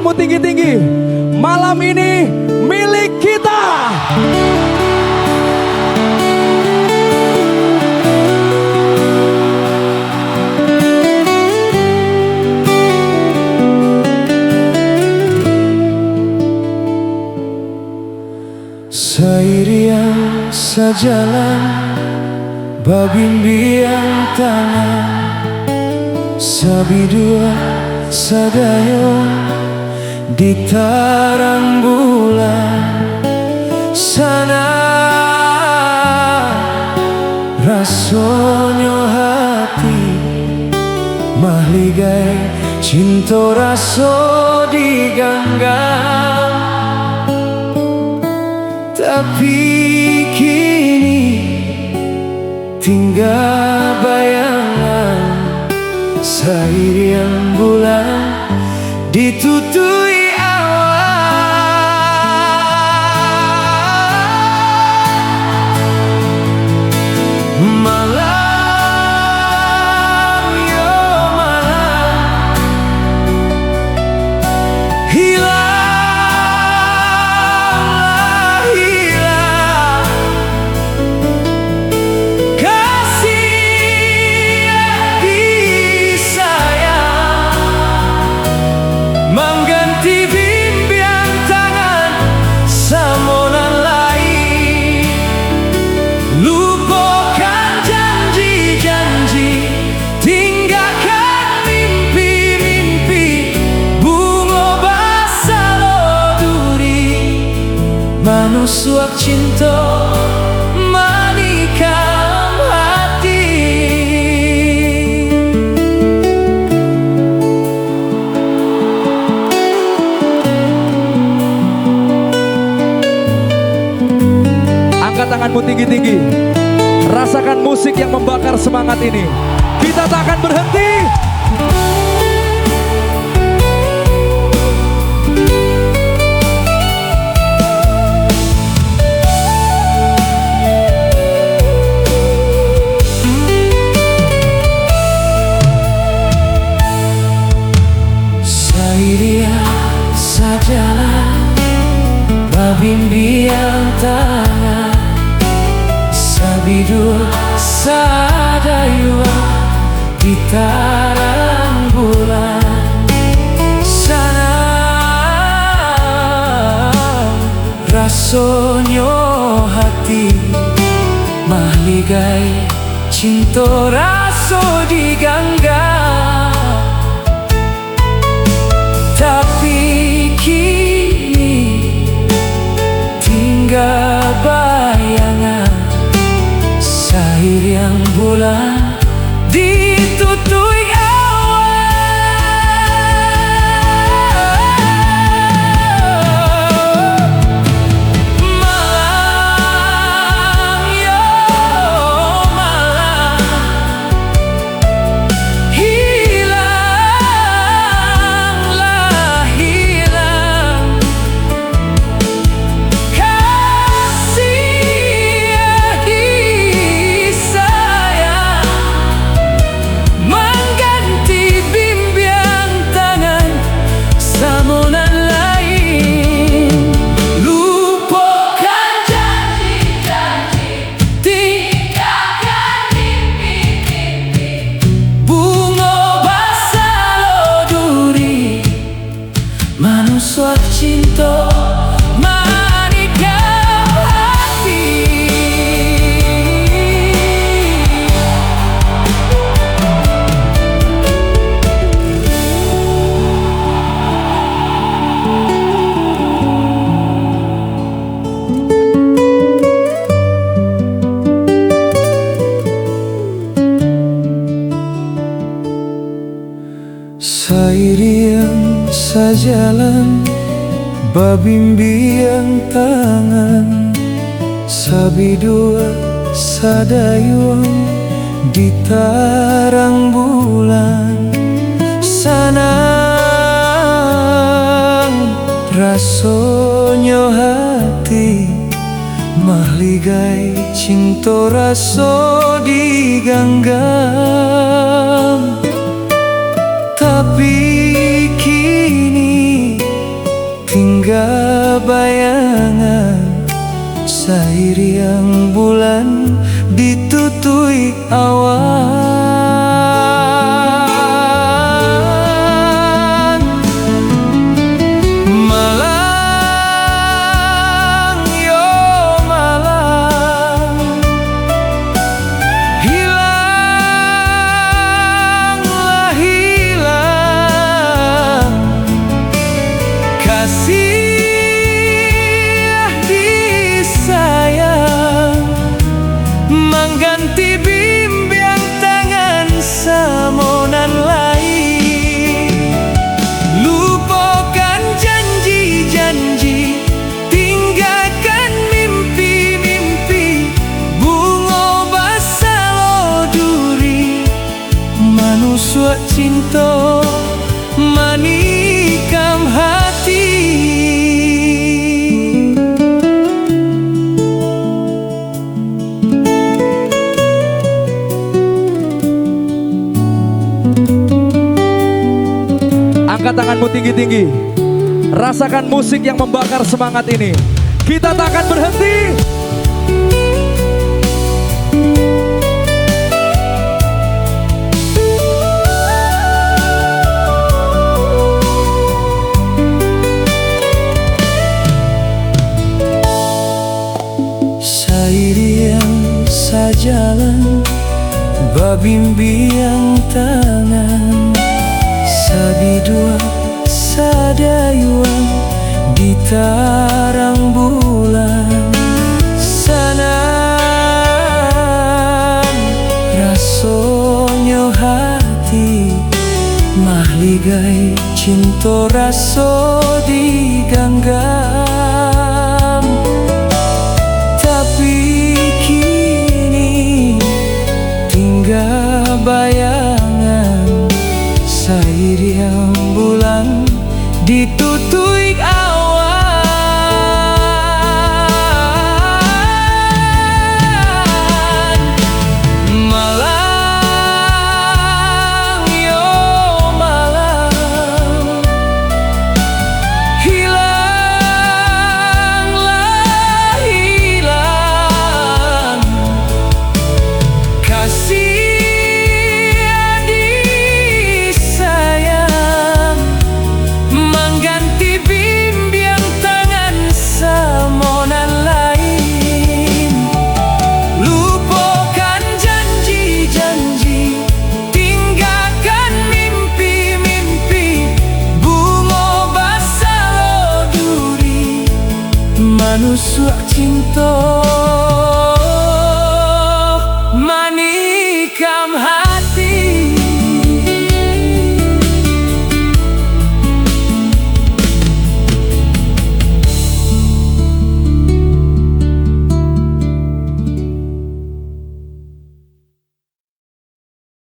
tanganmu tinggi-tinggi. Malam ini milik kita. Sairiang sajalan babimbiang tangan sabidua sadayo ditarang bulan sana rasonyo hati mahligai cinta raso diganggang. Tapi kini tinggal bayangan sairiang bulan ditutui awan. Malam yo malam hilanglah hilang kasih yang disayang mengganti bimbang tangan samonan lain. Lupakan janji-janji, tinggalkan mimpi-mimpi, bunga basah loduri manusuak cinta manikam hati. Angkat tanganmu tinggi-tinggi. Rasakan musik yang membakar semangat ini. Kita tak akan berhenti. Sairiang sajalan babimbiang tangan sabidua sadayua ditarang bulan sana rasonyo hati mahligai cinta raso diganggang. Tapi kini tinggal bayangan sairiang bulan ditutui awan. Malam yo malam hilanglah hilang kasih yang disayang mengganti bimbang tangan samonan lain. Lupakan janji-janji, tinggalkan mimpi-mimpi, bunga basah loduri manusia cinta manikam hati. Sairiang sajalan babimbiang tangan sabidua sadayung ditarang bulan sana rasonyo hati mahligai cinta raso diganggang. Tapi kini bayangan sairiang bulan ditutui awan. Malang yo malang, hilanglah hilang kasih mengganti bimbang tangan samonan lain. Lupakan janji-janji, tinggalkan mimpi-mimpi, bunga basalo duri, manusia cinta manikam hati. Angkat tanganmu tinggi-tinggi. Rasakan musik yang membakar semangat ini. Kita tak akan berhenti. Sairiang sajalan, babimbiang tangan, sabidua sadayuan ditarang bulan. Sanan rasonyo hati, mahligai cinta raso diganggam. Tapi kini tinggal bayangan sairiang bulan ditutui awan. Malang yo malang, hilanglah hilang kasih manusia cinta